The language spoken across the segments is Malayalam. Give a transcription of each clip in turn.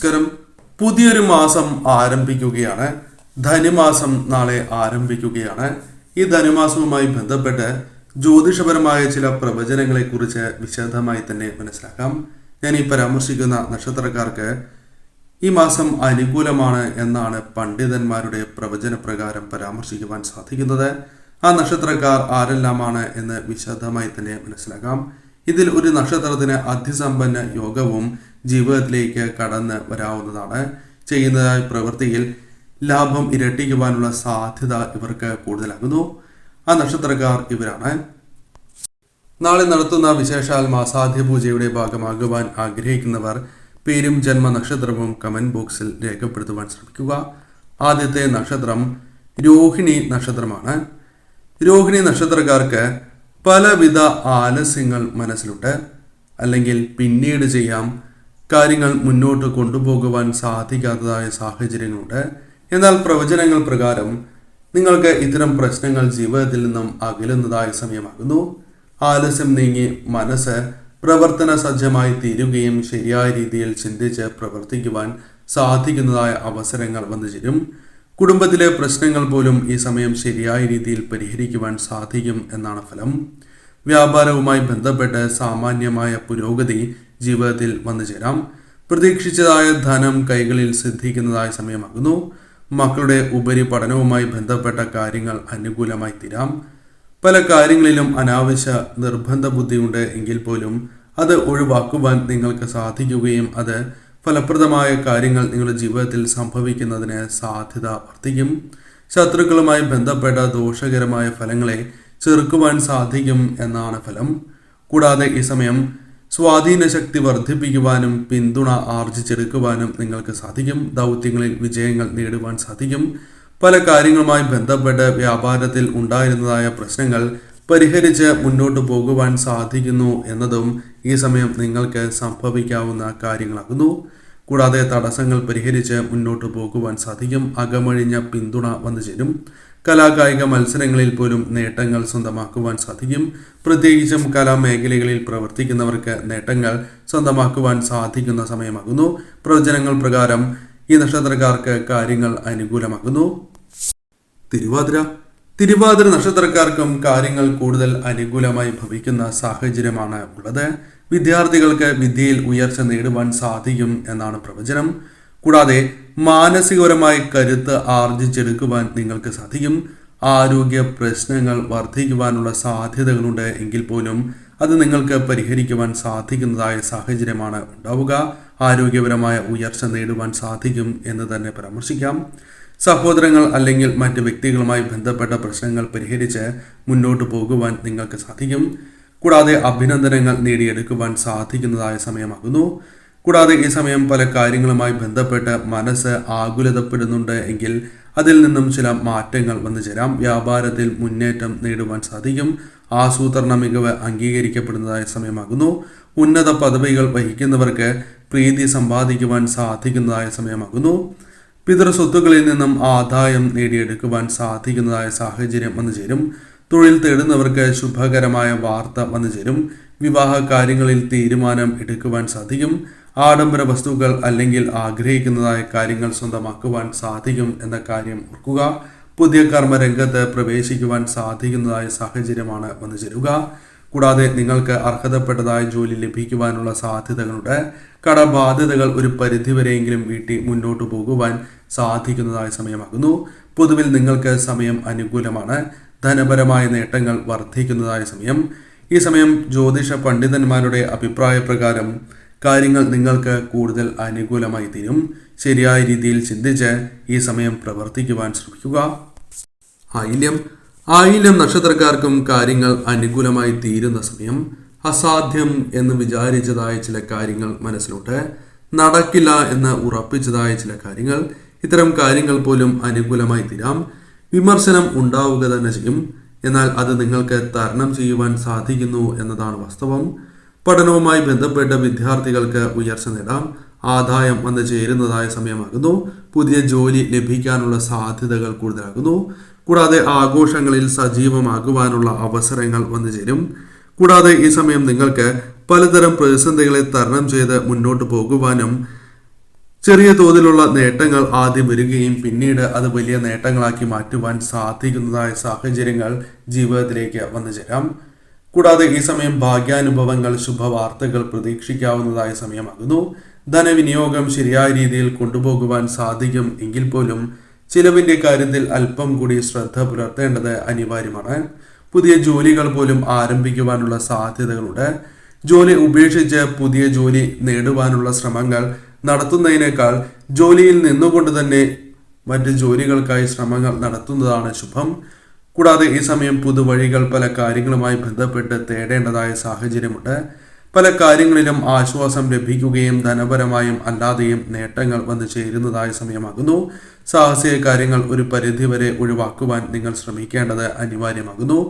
നമസ്കാരം. പുതിയൊരു മാസം ആരംഭിക്കുകയാണ്. ധനുമാസം നാളെ ആരംഭിക്കുകയാണ്. ഈ ധനുമാസവുമായി ബന്ധപ്പെട്ട് ജ്യോതിഷപരമായ ചില പ്രവചനങ്ങളെ കുറിച്ച് വിശദമായി തന്നെ മനസ്സിലാക്കാം. ഞാൻ ഈ പരാമർശിക്കുന്ന നക്ഷത്രക്കാർക്ക് ഈ മാസം അനുകൂലമാണ് എന്നാണ് പണ്ഡിതന്മാരുടെ പ്രവചന പ്രകാരം പരാമർശിക്കുവാൻ സാധിക്കുന്നത്. ആ നക്ഷത്രക്കാർ ആരെല്ലാമാണ് എന്ന് വിശദമായി തന്നെ മനസ്സിലാക്കാം. ഇതിൽ ഒരു നക്ഷത്രത്തിന് അതിസമ്പന്ന യോഗവും ജീവിതത്തിലേക്ക് കടന്ന് വരാവുന്നതാണ്. ചെയ്യുന്നതായ പ്രവൃത്തിയിൽ ലാഭം ഇരട്ടിക്കുവാനുള്ള സാധ്യത ഇവർക്ക് കൂടുതലാകുന്നു. ആ നക്ഷത്രക്കാർ ഇവരാണ്. നാളെ നടത്തുന്ന വിശേഷാൽ മാസാദ്യ പൂജയുടെ ഭാഗമാകുവാൻ ആഗ്രഹിക്കുന്നവർ പേരും ജന്മ നക്ഷത്രവും കമന്റ് ബോക്സിൽ രേഖപ്പെടുത്തുവാൻ ശ്രമിക്കുക. ആദ്യത്തെ നക്ഷത്രം രോഹിണി നക്ഷത്രമാണ്. രോഹിണി നക്ഷത്രക്കാർക്ക് പലവിധ ആലസ്യങ്ങൾ മനസ്സിലുണ്ട്. അല്ലെങ്കിൽ പിന്നീട് ചെയ്യാം, കാര്യങ്ങൾ മുന്നോട്ട് കൊണ്ടുപോകുവാൻ സാധിക്കാത്തതായ സാഹചര്യങ്ങളുണ്ട്. എന്നാൽ പ്രവചനങ്ങൾ പ്രകാരം നിങ്ങൾക്ക് ഇത്തരം പ്രശ്നങ്ങൾ ജീവിതത്തിൽ നിന്നും അകലുന്നതായ സമയമാകുന്നു. ആലസ്യം നീങ്ങി മനസ്സ് പ്രവർത്തന സജ്ജമായി തീരുകയും ശരിയായ രീതിയിൽ ചിന്തിച്ച് പ്രവർത്തിക്കുവാൻ സാധിക്കുന്നതായ അവസരങ്ങൾ വന്നു ചേരും. കുടുംബത്തിലെ പ്രശ്നങ്ങൾ പോലും ഈ സമയം ശരിയായ രീതിയിൽ പരിഹരിക്കുവാൻ സാധിക്കും എന്നാണ് ഫലം. വ്യാപാരവുമായി ബന്ധപ്പെട്ട് സാമാന്യമായ പുരോഗതി ജീവിതത്തിൽ വന്നു ചേരാം. പ്രതീക്ഷിച്ചതായ ധനം കൈകളിൽ സിദ്ധിക്കുന്നതായ സമയമാകുന്നു. മക്കളുടെ ഉപരിപഠനവുമായി ബന്ധപ്പെട്ട കാര്യങ്ങൾ അനുകൂലമായി തീരാം. പല കാര്യങ്ങളിലും അനാവശ്യ നിർബന്ധ ബുദ്ധിയുണ്ട് എങ്കിൽ പോലും അത് ഒഴിവാക്കുവാൻ നിങ്ങൾക്ക് സാധിക്കുകയും അത് ഫലപ്രദമായ കാര്യങ്ങൾ നിങ്ങളുടെ ജീവിതത്തിൽ സംഭവിക്കുന്നതിന് സാധ്യത വർദ്ധിക്കും. ശത്രുക്കളുമായി ബന്ധപ്പെട്ട ദോഷകരമായ ഫലങ്ങളെ ചെറുക്കുവാൻ സാധിക്കും എന്നാണ് ഫലം. കൂടാതെ ഈ സമയം സ്വാധീന ശക്തി വർദ്ധിപ്പിക്കുവാനും പിന്തുണ ആർജിച്ചെടുക്കുവാനും നിങ്ങൾക്ക് സാധിക്കും. ദൗത്യങ്ങളിൽ വിജയങ്ങൾ നേടുവാൻ സാധിക്കും. പല കാര്യങ്ങളുമായി ബന്ധപ്പെട്ട് വ്യാപാരത്തിൽ ഉണ്ടായിരുന്നതായ പ്രശ്നങ്ങൾ പരിഹരിച്ച് മുന്നോട്ട് പോകുവാൻ സാധിക്കുന്നു എന്നതും ഈ സമയം നിങ്ങൾക്ക് സംഭവിക്കാവുന്ന കാര്യങ്ങളാകുന്നു. കൂടാതെ തടസ്സങ്ങൾ പരിഹരിച്ച് മുന്നോട്ട് പോകുവാൻ സാധിക്കും. അകമഴിഞ്ഞ പിന്തുണ വന്നു ചേരും. കലാകായിക മത്സരങ്ങളിൽ പോലും നേട്ടങ്ങൾ സ്വന്തമാക്കുവാൻ സാധിക്കും. പ്രത്യേകിച്ചും കലാമേഖലകളിൽ പ്രവർത്തിക്കുന്നവർക്ക് നേട്ടങ്ങൾ സ്വന്തമാക്കുവാൻ സാധിക്കുന്ന സമയമാകുന്നു. പ്രവചനങ്ങൾ പ്രകാരം ഈ നക്ഷത്രക്കാർക്ക് കാര്യങ്ങൾ അനുകൂലമാകുന്നു. തിരുവാതിര നക്ഷത്രക്കാർക്കും കാര്യങ്ങൾ കൂടുതൽ അനുകൂലമായി ഭവിക്കുന്ന സാഹചര്യമാണ് ഉള്ളത്. വിദ്യാർത്ഥികൾക്ക് വിദ്യയിൽ ഉയർച്ച നേടുവാൻ സാധിക്കും എന്നാണ് പ്രവചനം. കൂടാതെ മാനസികപരമായി കരുത്ത് ആർജിച്ചെടുക്കുവാൻ നിങ്ങൾക്ക് സാധിക്കും. ആരോഗ്യ പ്രശ്നങ്ങൾ വർദ്ധിക്കുവാനുള്ള സാധ്യതകളുണ്ട് എങ്കിൽ പോലും അത് നിങ്ങൾക്ക് പരിഹരിക്കുവാൻ സാധിക്കുന്നതായ സാഹചര്യമാണ് ഉണ്ടാവുക. ആരോഗ്യപരമായ ഉയർച്ച നേടുവാൻ സാധിക്കും എന്ന് തന്നെ പരാമർശിക്കാം. സഹോദരങ്ങൾ അല്ലെങ്കിൽ മറ്റ് വ്യക്തികളുമായി ബന്ധപ്പെട്ട പ്രശ്നങ്ങൾ പരിഹരിച്ച് മുന്നോട്ട് പോകുവാൻ നിങ്ങൾക്ക് സാധിക്കും. കൂടാതെ അഭിനന്ദനങ്ങൾ നേടിയെടുക്കുവാൻ സാധിക്കുന്നതായ സമയമാകുന്നു. കൂടാതെ ഈ സമയം പല കാര്യങ്ങളുമായി ബന്ധപ്പെട്ട് മനസ്സ് ആകുലതപ്പെടുന്നുണ്ട് എങ്കിൽ അതിൽ നിന്നും ചില മാറ്റങ്ങൾ വന്നു ചേരാം. വ്യാപാരത്തിൽ മുന്നേറ്റം നേടുവാൻ സാധിക്കും. ആസൂത്രണ മികവ് അംഗീകരിക്കപ്പെടുന്നതായ സമയമാകുന്നു. ഉന്നത പദവികൾ വഹിക്കുന്നവർക്ക് പ്രീതി സമ്പാദിക്കുവാൻ സാധിക്കുന്നതായ സമയമാകുന്നു. പിതൃസ്വത്തുക്കളിൽ നിന്നും ആദായം നേടിയെടുക്കുവാൻ സാധിക്കുന്നതായ സാഹചര്യം വന്നു ചേരും. തൊഴിൽ തേടുന്നവർക്ക് ശുഭകരമായ വാർത്ത വന്നു ചേരും. വിവാഹ കാര്യങ്ങളിൽ തീരുമാനം എടുക്കുവാൻ സാധിക്കും. ആഡംബര വസ്തുക്കൾ അല്ലെങ്കിൽ ആഗ്രഹിക്കുന്നതായ കാര്യങ്ങൾ സ്വന്തമാക്കുവാൻ സാധിക്കും എന്ന കാര്യം ഓർക്കുക. പുതിയ കർമ്മരംഗത്ത് പ്രവേശിക്കുവാൻ സാധിക്കുന്നതായ സാഹചര്യമാണ് വന്നു ചേരുക. കൂടാതെ നിങ്ങൾക്ക് അർഹതപ്പെട്ടതായ ജോലി ലഭിക്കുവാനുള്ള സാധ്യതകളുണ്ട്. കടബാധ്യതകൾ ഒരു പരിധിവരെയെങ്കിലും വീട്ടി മുന്നോട്ട് പോകുവാൻ സാധിക്കുന്നതായ സമയമാകുന്നു. പൊതുവിൽ നിങ്ങൾക്ക് സമയം അനുകൂലമാണ്. ധനപരമായ നേട്ടങ്ങൾ വർദ്ധിക്കുന്നതായ സമയം. ഈ സമയം ജ്യോതിഷ പണ്ഡിതന്മാരുടെ അഭിപ്രായ പ്രകാരം കാര്യങ്ങൾ നിങ്ങൾക്ക് കൂടുതൽ അനുകൂലമായി തീരും. ശരിയായ രീതിയിൽ ചിന്തിച്ച് ഈ സമയം പ്രവർത്തിക്കുവാൻ ശ്രമിക്കുക. ആയില്യം നക്ഷത്രക്കാർക്കും കാര്യങ്ങൾ അനുകൂലമായി തീരുന്ന സമയം. അസാധ്യം എന്ന് വിചാരിച്ചതായ ചില കാര്യങ്ങൾ മനസ്സിലുണ്ട്. നടക്കില്ല എന്ന് ഉറപ്പിച്ചതായ ചില കാര്യങ്ങൾ, ഇത്തരം കാര്യങ്ങൾ പോലും അനുകൂലമായി തീരാം. വിമർശനം ഉണ്ടാവുക തന്നെ ചെയ്യും. എന്നാൽ അത് നിങ്ങൾക്ക് തരണം ചെയ്യുവാൻ സാധിക്കുന്നു എന്നതാണ് വാസ്തവം. പഠനവുമായി ബന്ധപ്പെട്ട വിദ്യാർത്ഥികൾക്ക് ഉയർച്ച നേടാം. ആദായം വന്നു ചേരുന്നതായ സമയമാകുന്നു. പുതിയ ജോലി ലഭിക്കാനുള്ള സാധ്യതകൾ കൂടുതലാകുന്നു. കൂടാതെ ആഘോഷങ്ങളിൽ സജീവമാകുവാനുള്ള അവസരങ്ങൾ വന്നു ചേരും. കൂടാതെ ഈ സമയം നിങ്ങൾക്ക് പലതരം പ്രതിസന്ധികളെ തരണം ചെയ്ത് മുന്നോട്ട് പോകുവാനും ചെറിയ തോതിലുള്ള നേട്ടങ്ങൾ ആദ്യം വരികയും പിന്നീട് അത് വലിയ നേട്ടങ്ങളാക്കി മാറ്റുവാൻ സാധിക്കുന്നതായ സാഹചര്യങ്ങൾ ജീവിതത്തിലേക്ക് വന്നു ചേരാം. കൂടാതെ ഈ സമയം ഭാഗ്യാനുഭവങ്ങൾ, ശുഭവാർത്തകൾ പ്രതീക്ഷിക്കാവുന്നതായ സമയമാകുന്നു. ധനവിനിയോഗം ശരിയായ രീതിയിൽ കൊണ്ടുപോകുവാൻ സാധിക്കും എങ്കിൽ പോലും ചിലവിന്റെ കാര്യത്തിൽ അല്പം കൂടി ശ്രദ്ധ പുലർത്തേണ്ടത് അനിവാര്യമാണ്. പുതിയ ജോലികൾ പോലും ആരംഭിക്കുവാനുള്ള സാധ്യതകളുണ്ട്. ജോലി ഉപേക്ഷിച്ച് പുതിയ ജോലി നേടുവാനുള്ള ശ്രമങ്ങൾ നടത്തുന്നതിനേക്കാൾ ജോലിയിൽ നിന്നുകൊണ്ട് തന്നെ മറ്റ് ജോലികൾക്കായി ശ്രമങ്ങൾ നടത്തുന്നതാണ് ശുഭം. കൂടാതെ ഈ സമയം പുതുവഴികൾ പല കാര്യങ്ങളുമായി ബന്ധപ്പെട്ട് തേടേണ്ടതായ സാഹചര്യമുണ്ട്. പല കാര്യങ്ങളിലും ആശ്വാസം ലഭിക്കുകയും ധനപരമായും അല്ലാതെയും നേട്ടങ്ങൾ വന്നു ചേരുന്നതായ സമയമാകുന്നു. സാഹസിക കാര്യങ്ങൾ ഒരു പരിധിവരെ ഒഴിവാക്കുവാൻ നിങ്ങൾ ശ്രമിക്കേണ്ടത് അനിവാര്യമാകുന്നു.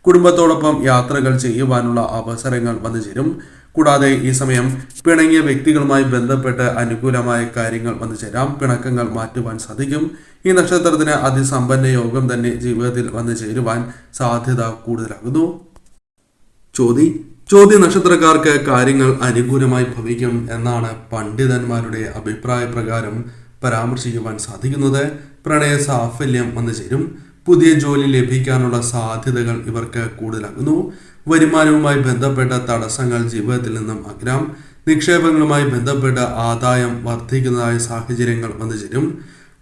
കുടുംബത്തോടൊപ്പം യാത്രകൾ ചെയ്യുവാനുള്ള അവസരങ്ങൾ വന്നു ചേരും. കൂടാതെ ഈ സമയം പിണങ്ങിയ വ്യക്തികളുമായി ബന്ധപ്പെട്ട് അനുകൂലമായ കാര്യങ്ങൾ വന്നു ചേരാം. പിണക്കങ്ങൾ മാറ്റുവാൻ സാധിക്കും. ഈ നക്ഷത്രത്തിന് അതിസമ്പന്ന യോഗം തന്നെ ജീവിതത്തിൽ വന്നു ചേരുവാൻ സാധ്യത കൂടുതലാകുന്നു. ചോദ്യ നക്ഷത്രക്കാർക്ക് കാര്യങ്ങൾ അനുകൂലമായി ഭവിക്കും എന്നാണ് പണ്ഡിതന്മാരുടെ അഭിപ്രായ പ്രകാരം പരാമർശിക്കുവാൻ സാധിക്കുന്നത്. പ്രണയ സാഫല്യം വന്നു ചേരും. പുതിയ ജോലി ലഭിക്കാനുള്ള സാധ്യതകൾ ഇവർക്ക് കൂടുതലാകുന്നു. വരുമാനവുമായി ബന്ധപ്പെട്ട തടസ്സങ്ങൾ ജീവിതത്തിൽ നിന്നും അകലാം. നിക്ഷേപങ്ങളുമായി ബന്ധപ്പെട്ട ആദായം വർദ്ധിക്കുന്നതായ സാഹചര്യങ്ങൾ വന്നു ചേരും.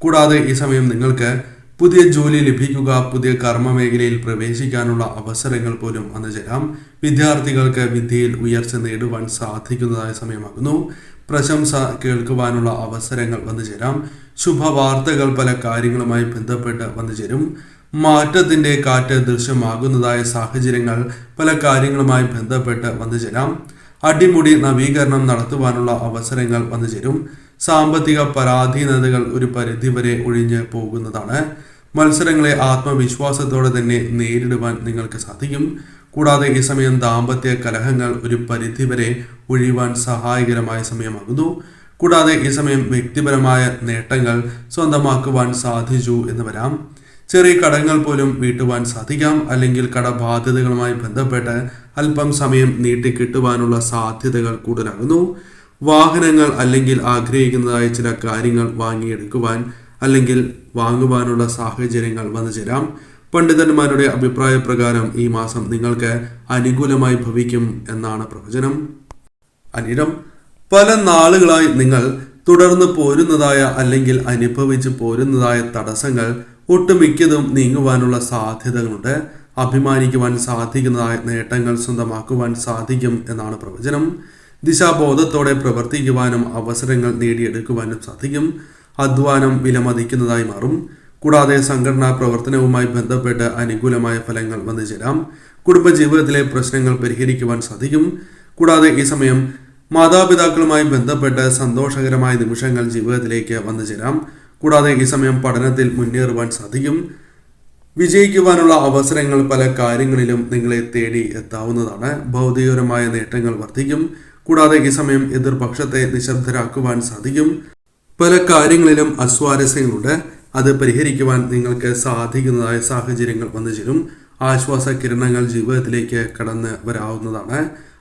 കൂടാതെ ഈ സമയം നിങ്ങൾക്ക് പുതിയ ജോലി ലഭിക്കുക, പുതിയ കർമ്മ മേഖലയിൽ പ്രവേശിക്കാനുള്ള അവസരങ്ങൾ പോലും വന്നു ചേരാം. വിദ്യാർത്ഥികൾക്ക് വിദ്യയിൽ ഉയർച്ച നേടുവാൻ സാധിക്കുന്നതായ സമയമാകുന്നു. പ്രശംസ കേൾക്കുവാനുള്ള അവസരങ്ങൾ വന്നു ചേരാം. ശുഭവാർത്തകൾ പല കാര്യങ്ങളുമായി ബന്ധപ്പെട്ട് വന്നു ചേരും. മാറ്റത്തിന്റെ കാറ്റ് ദൃശ്യമാകുന്നതായ സാഹചര്യങ്ങൾ പല കാര്യങ്ങളുമായി ബന്ധപ്പെട്ട് വന്നു ചേരാം. അടിമുടി നവീകരണം നടത്തുവാനുള്ള അവസരങ്ങൾ വന്നു ചേരും. സാമ്പത്തിക പരാധീനതകൾ ഒരു പരിധിവരെ ഒഴിഞ്ഞ് പോകുന്നതാണ്. മത്സരങ്ങളെ ആത്മവിശ്വാസത്തോടെ തന്നെ നേരിടുവാൻ നിങ്ങൾക്ക് സാധിക്കും. കൂടാതെ ഈ സമയം ദാമ്പത്യ കലഹങ്ങൾ ഒരു പരിധിവരെ ഒഴിയുവാൻ സഹായകരമായ സമയമാകുന്നു. കൂടാതെ ഈ സമയം വ്യക്തിപരമായ നേട്ടങ്ങൾ സ്വന്തമാക്കുവാൻ സാധിച്ചു എന്ന് വരാം. ചെറിയ കടങ്ങൾ പോലും വീട്ടുവാൻ സാധിക്കാം. അല്ലെങ്കിൽ കടബാധ്യതകളുമായി ബന്ധപ്പെട്ട് അല്പം സമയം നീട്ടിക്കിട്ടുവാനുള്ള സാധ്യതകൾ കൂടുതലാകുന്നു. വാഹനങ്ങൾ അല്ലെങ്കിൽ ആഗ്രഹിക്കുന്നതായ ചില കാര്യങ്ങൾ വാങ്ങിയെടുക്കുവാൻ അല്ലെങ്കിൽ വാങ്ങുവാനുള്ള സാഹചര്യങ്ങൾ വന്നു ചേരാം. പണ്ഡിതന്മാരുടെ അഭിപ്രായ പ്രകാരം ഈ മാസം നിങ്ങൾക്ക് അനുകൂലമായി ഭവിക്കും എന്നാണ് പ്രവചനം. അനിഴം, പല നാളുകളായി നിങ്ങൾ തുടർന്ന് പോരുന്നതായ അല്ലെങ്കിൽ അനുഭവിച്ച് പോരുന്നതായ തടസ്സങ്ങൾ ഒട്ടുമിക്കതും നീങ്ങുവാനുള്ള സാധ്യതകളുണ്ട്. അഭിമാനിക്കുവാൻ സാധിക്കുന്നതായ നേട്ടങ്ങൾ സ്വന്തമാക്കുവാൻ സാധിക്കും എന്നാണ് പ്രവചനം. ദിശാബോധത്തോടെ പ്രവർത്തിക്കുവാനും അവസരങ്ങൾ നേടിയെടുക്കുവാനും സാധിക്കും. അധ്വാനം വിലമതിക്കുന്നതായി മാറും. കൂടാതെ സംഘടനാ പ്രവർത്തനവുമായി ബന്ധപ്പെട്ട് അനുകൂലമായ ഫലങ്ങൾ വന്നു ചേരാം. കുടുംബജീവിതത്തിലെ പ്രശ്നങ്ങൾ പരിഹരിക്കുവാൻ സാധിക്കും. കൂടാതെ ഈ സമയം മാതാപിതാക്കളുമായി ബന്ധപ്പെട്ട് സന്തോഷകരമായ നിമിഷങ്ങൾ ജീവിതത്തിലേക്ക് വന്നു ചേരാം. കൂടാതെ ഈ സമയം പഠനത്തിൽ മുന്നേറുവാൻ സാധിക്കും. വിജയിക്കുവാനുള്ള അവസരങ്ങൾ പല കാര്യങ്ങളിലും നിങ്ങളെ തേടി എത്താവുന്നതാണ്. ഭൗതികപരമായ നേട്ടങ്ങൾ വർദ്ധിക്കും. കൂടാതെ ഈ സമയം എതിർപക്ഷത്തെ നിശബ്ദരാക്കുവാൻ സാധിക്കും. പല കാര്യങ്ങളിലും അസ്വാരസ്യങ്ങളുണ്ട്. അത് പരിഹരിക്കുവാൻ നിങ്ങൾക്ക് സാധിക്കുന്നതായ സാഹചര്യങ്ങൾ വന്നു ചേരും. ആശ്വാസ കിരണങ്ങൾ ജീവിതത്തിലേക്ക് കടന്ന് വരാവുന്നതാണ്.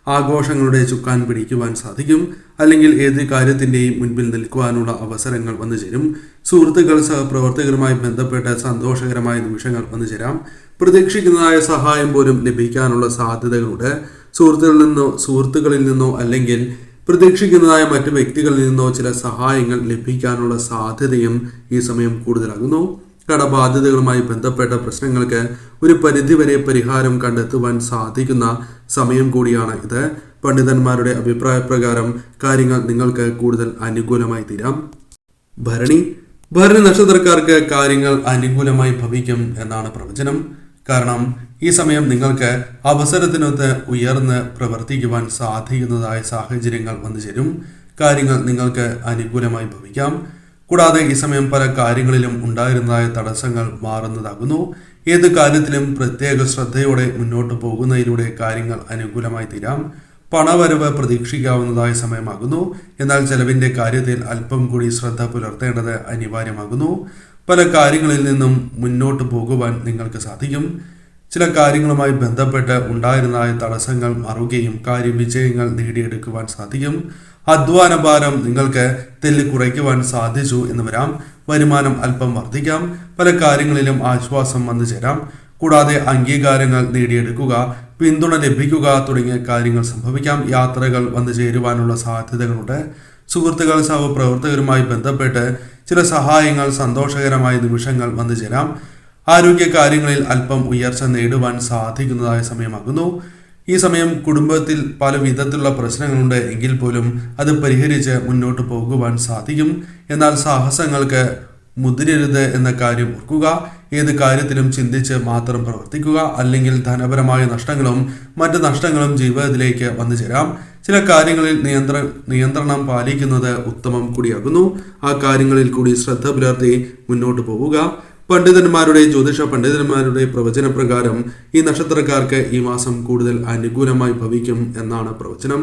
ആഘോഷങ്ങളുടെ ചുക്കാൻ പിടിക്കുവാൻ സാധിക്കും. അല്ലെങ്കിൽ ഏത് കാര്യത്തിൻ്റെയും മുൻപിൽ നിൽക്കുവാനുള്ള അവസരങ്ങൾ വന്നു ചേരും. സുഹൃത്തുക്കൾ, സഹപ്രവർത്തകരുമായി ബന്ധപ്പെട്ട് സന്തോഷകരമായ നിമിഷങ്ങൾ വന്നു ചേരാം. പ്രതീക്ഷിക്കുന്നതായ സഹായം പോലും ലഭിക്കാനുള്ള സാധ്യതകളുണ്ട്. സുഹൃത്തുക്കളിൽ നിന്നോ അല്ലെങ്കിൽ പ്രതീക്ഷിക്കുന്നതായ മറ്റു വ്യക്തികളിൽ നിന്നോ ചില സഹായങ്ങൾ ലഭിക്കാനുള്ള സാധ്യതയും ഈ സമയം കൂടുതലാകുന്നു. കടബാധ്യതകളുമായി ബന്ധപ്പെട്ട പ്രശ്നങ്ങൾക്ക് ഒരു പരിധിവരെ പരിഹാരം കണ്ടെത്തുവാൻ സാധിക്കുന്ന സമയം കൂടിയാണ് ഇത്. പണ്ഡിതന്മാരുടെ അഭിപ്രായ പ്രകാരം കാര്യങ്ങൾ നിങ്ങൾക്ക് കൂടുതൽ അനുകൂലമായി തീരാം. ഭരണി നക്ഷത്രക്കാർക്ക് കാര്യങ്ങൾ അനുകൂലമായി ഭവിക്കും എന്നാണ് പ്രവചനം. കാരണം ഈ സമയം നിങ്ങൾക്ക് അവസരത്തിനൊത്ത് ഉയർന്ന് പ്രവർത്തിക്കുവാൻ സാധിക്കുന്നതായ സാഹചര്യങ്ങൾ വന്നു ചേരും. കാര്യങ്ങൾ നിങ്ങൾക്ക് അനുകൂലമായി ഭവിക്കാം. കൂടാതെ ഈ സമയം പല കാര്യങ്ങളിലും ഉണ്ടായിരുന്നതായ തടസ്സങ്ങൾ മാറുന്നതാകുന്നു. ഏത് കാര്യത്തിലും പ്രത്യേക ശ്രദ്ധയോടെ മുന്നോട്ട് പോകുന്നതിലൂടെ കാര്യങ്ങൾ അനുകൂലമായി തീരാം. പണവരവ് പ്രതീക്ഷിക്കാവുന്നതായ സമയമാകുന്നു. എന്നാൽ ചെലവിന്റെ കാര്യത്തിൽ അല്പം കൂടി ശ്രദ്ധ പുലർത്തേണ്ടത് അനിവാര്യമാകുന്നു. പല കാര്യങ്ങളിൽ നിന്നും മുന്നോട്ട് പോകുവാൻ നിങ്ങൾക്ക് സാധിക്കും. ചില കാര്യങ്ങളുമായി ബന്ധപ്പെട്ട് ഉണ്ടായിരുന്നതായ തടസ്സങ്ങൾ മാറുകയും കാര്യവിജയങ്ങൾ നേടിയെടുക്കുവാൻ സാധിക്കും. അധ്വാന ഭാരം നിങ്ങൾക്ക് തെല്ല് കുറയ്ക്കുവാൻ സാധിച്ചു എന്ന് വരാം. വരുമാനം അല്പം വർദ്ധിക്കാം. പല കാര്യങ്ങളിലും ആശ്വാസം വന്നു ചേരാം. കൂടാതെ അംഗീകാരങ്ങൾ നേടിയെടുക്കുക, പിന്തുണ ലഭിക്കുക തുടങ്ങിയ കാര്യങ്ങൾ സംഭവിക്കാം. യാത്രകൾ വന്നു ചേരുവാനുള്ള സാധ്യതകളുണ്ട്. സുഹൃത്തുക്കൾ, സഹപ്രവർത്തകരുമായി ബന്ധപ്പെട്ട് ചില സഹായങ്ങൾ, സന്തോഷകരമായ നിമിഷങ്ങൾ വന്നു ചേരാം. ആരോഗ്യ കാര്യങ്ങളിൽ അല്പം ഉയർച്ച നേടുവാൻ സാധിക്കുന്നതായ സമയമാകുന്നു. ഈ സമയം കുടുംബത്തിൽ പല വിധത്തിലുള്ള പ്രശ്നങ്ങളുണ്ട് എങ്കിൽ പോലും അത് പരിഹരിച്ച് മുന്നോട്ട് പോകുവാൻ സാധിക്കും. എന്നാൽ സാഹസങ്ങൾക്ക് മുതിരരുത് എന്ന കാര്യം ഓർക്കുക. ഏത് കാര്യത്തിലും ചിന്തിച്ച് മാത്രം പ്രവർത്തിക്കുക, അല്ലെങ്കിൽ ധനപരമായ നഷ്ടങ്ങളും മറ്റ് നഷ്ടങ്ങളും ജീവിതത്തിലേക്ക് വന്നു ചേരാം. ചില കാര്യങ്ങളിൽ നിയന്ത്രണം പാലിക്കുന്നത് ഉത്തമം കൂടിയാകുന്നു. ആ കാര്യങ്ങളിൽ കൂടി ശ്രദ്ധ പുലർത്തി മുന്നോട്ട് പോവുക. ജ്യോതിഷ പണ്ഡിതന്മാരുടെ പ്രവചന പ്രകാരം ഈ നക്ഷത്രക്കാർക്ക് ഈ മാസം കൂടുതൽ അനുകൂലമായി ഭവിക്കും എന്നാണ് പ്രവചനം.